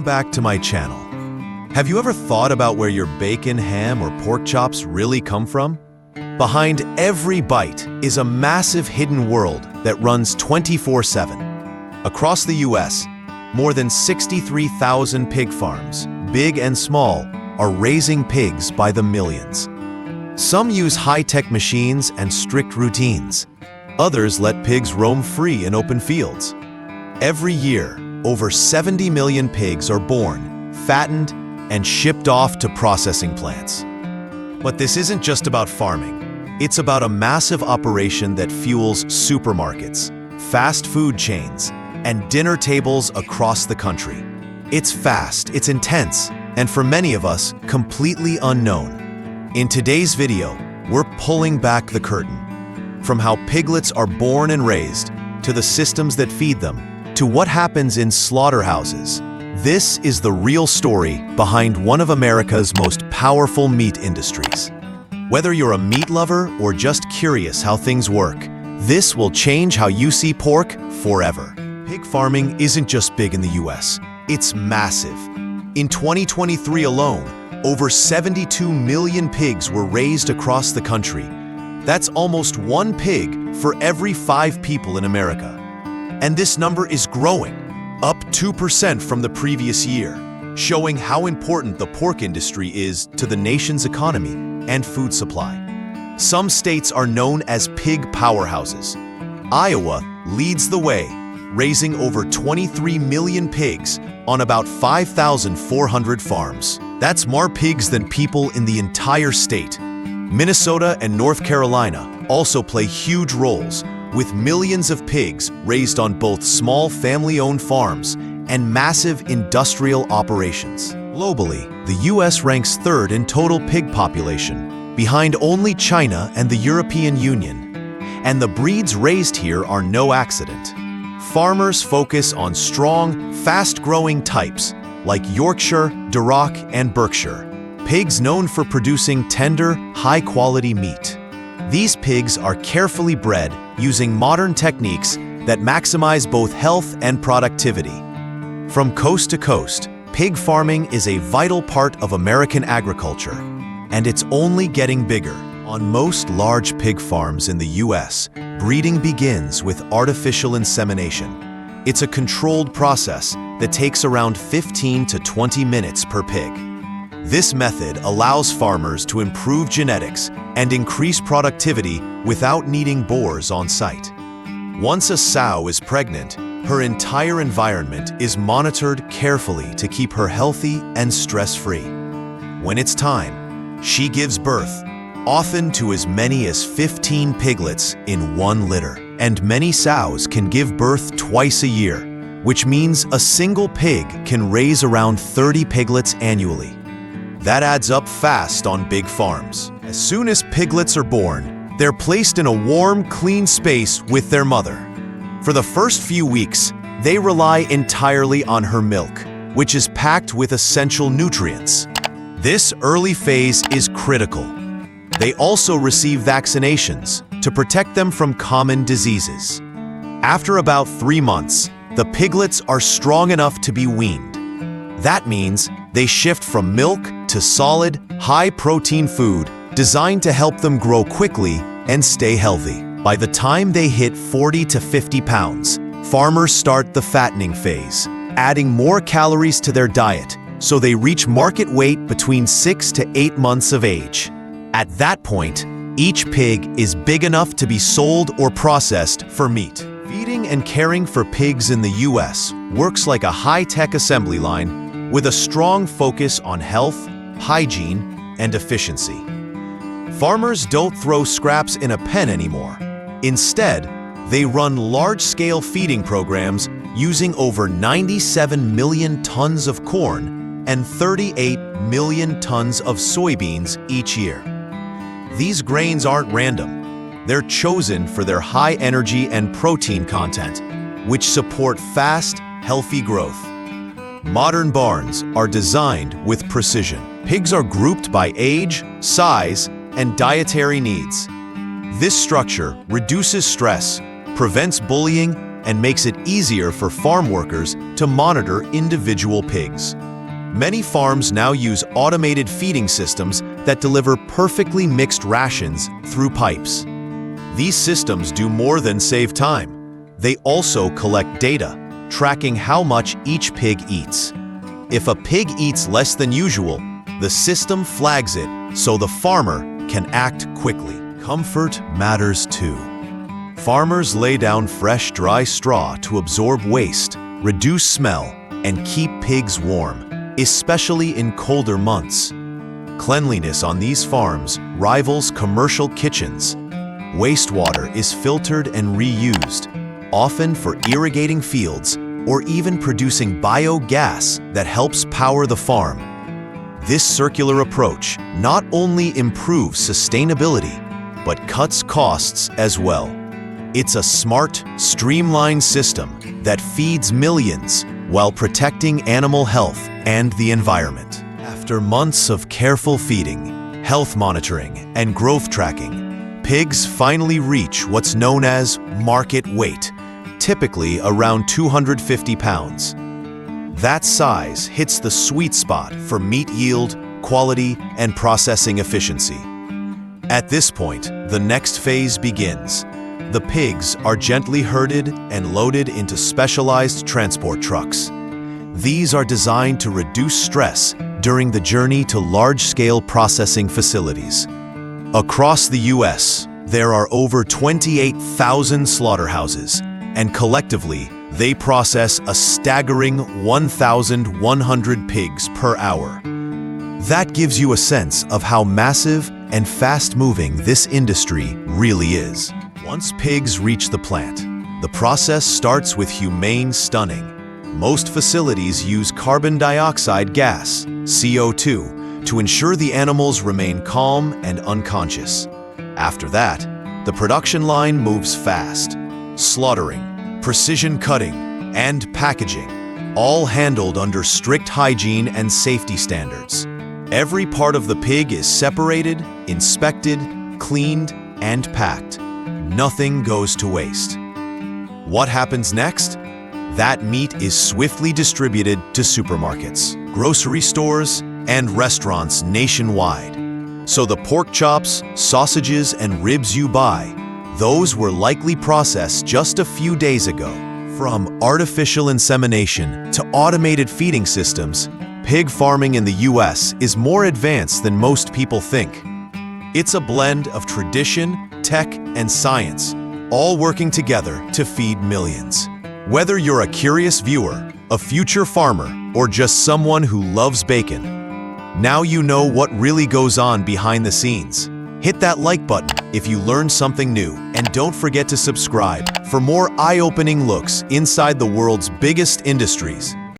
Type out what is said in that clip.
Welcome back to my channel. Have you ever thought about where your bacon, ham, or pork chops really come from? Behind every bite is a massive hidden world that runs 24/7. Across the US, more than 63,000 pig farms, big and small, are raising pigs by the millions. Some use high-tech machines and strict routines. Others let pigs roam free in open fields. Every year, over 70 million pigs are born, fattened, and shipped off to processing plants. But this isn't just about farming. It's about a massive operation that fuels supermarkets, fast food chains, and dinner tables across the country. It's fast, it's intense, and for many of us, completely unknown. In today's video, we're pulling back the curtain. From how piglets are born and raised, to the systems that feed them, to what happens in slaughterhouses. This is the real story behind one of America's most powerful meat industries. Whether you're a meat lover or just curious how things work, this will change how you see pork forever. Pig farming isn't just big in the US, it's massive. In 2023 alone, over 72 million pigs were raised across the country. That's almost one pig for every 5 people in America. And this number is growing, up 2% from the previous year, showing how important the pork industry is to the nation's economy and food supply. Some states are known as pig powerhouses. Iowa leads the way, raising over 23 million pigs on about 5,400 farms. That's more pigs than people in the entire state. Minnesota and North Carolina also play huge roles, with millions of pigs raised on both small family-owned farms and massive industrial operations. Globally, the US ranks third in total pig population, behind only China and the European Union. And the breeds raised here are no accident. Farmers focus on strong, fast-growing types like Yorkshire, Duroc, and Berkshire, pigs known for producing tender, high-quality meat. These pigs are carefully bred using modern techniques that maximize both health and productivity. From coast to coast, pig farming is a vital part of American agriculture, and it's only getting bigger. On most large pig farms in the US, breeding begins with artificial insemination. It's a controlled process that takes around 15 to 20 minutes per pig. This method allows farmers to improve genetics and increase productivity without needing boars on site. Once a sow is pregnant, her entire environment is monitored carefully to keep her healthy and stress-free. When it's time, she gives birth, often to as many as 15 piglets in one litter. And many sows can give birth twice a year, which means a single pig can raise around 30 piglets annually. That adds up fast on big farms. As soon as piglets are born, they're placed in a warm, clean space with their mother. For the first few weeks, they rely entirely on her milk, which is packed with essential nutrients. This early phase is critical. They also receive vaccinations to protect them from common diseases. After about 3 months, the piglets are strong enough to be weaned. That means they shift from milk to solid, high-protein food designed to help them grow quickly and stay healthy. By the time they hit 40 to 50 pounds, farmers start the fattening phase, adding more calories to their diet so they reach market weight between 6 to 8 months of age. At that point, each pig is big enough to be sold or processed for meat. Feeding and caring for pigs in the US works like a high-tech assembly line with a strong focus on health, hygiene, and efficiency. Farmers don't throw scraps in a pen anymore. Instead, they run large-scale feeding programs using over 97 million tons of corn and 38 million tons of soybeans each year. These grains aren't random. They're chosen for their high energy and protein content, which support fast, healthy growth. Modern barns are designed with precision. Pigs are grouped by age, size, and dietary needs. This structure reduces stress, prevents bullying, and makes it easier for farm workers to monitor individual pigs. Many farms now use automated feeding systems that deliver perfectly mixed rations through pipes. These systems do more than save time. They also collect data, tracking how much each pig eats. If a pig eats less than usual, the system flags it so the farmer can act quickly. Comfort matters too. Farmers lay down fresh, dry straw to absorb waste, reduce smell, and keep pigs warm, especially in colder months. Cleanliness on these farms rivals commercial kitchens. Wastewater is filtered and reused, often for irrigating fields or even producing biogas that helps power the farm. This circular approach not only improves sustainability, but cuts costs as well. It's a smart, streamlined system that feeds millions while protecting animal health and the environment. After months of careful feeding, health monitoring, and growth tracking, pigs finally reach what's known as market weight, typically around 250 pounds. That size hits the sweet spot for meat yield, quality, and processing efficiency. At this point, the next phase begins. The pigs are gently herded and loaded into specialized transport trucks. These are designed to reduce stress during the journey to large-scale processing facilities. Across the U.S., there are over 28,000 slaughterhouses, and collectively, they process a staggering 1,100 pigs per hour. That gives you a sense of how massive and fast-moving this industry really is. Once pigs reach the plant, the process starts with humane stunning. Most facilities use carbon dioxide gas, CO2, to ensure the animals remain calm and unconscious. After that, the production line moves fast. Slaughtering, precision cutting, and packaging, all handled under strict hygiene and safety standards. Every part of the pig is separated, inspected, cleaned, and packed. Nothing goes to waste. What happens next? That meat is swiftly distributed to supermarkets, grocery stores, and restaurants nationwide. So the pork chops, sausages, and ribs you buy, those were likely processed just a few days ago. From artificial insemination to automated feeding systems, pig farming in the U.S. is more advanced than most people think. It's a blend of tradition, tech, and science, all working together to feed millions. Whether you're a curious viewer, a future farmer, or just someone who loves bacon, now you know what really goes on behind the scenes. Hit that like button if you learned something new, and don't forget to subscribe for more eye-opening looks inside the world's biggest industries.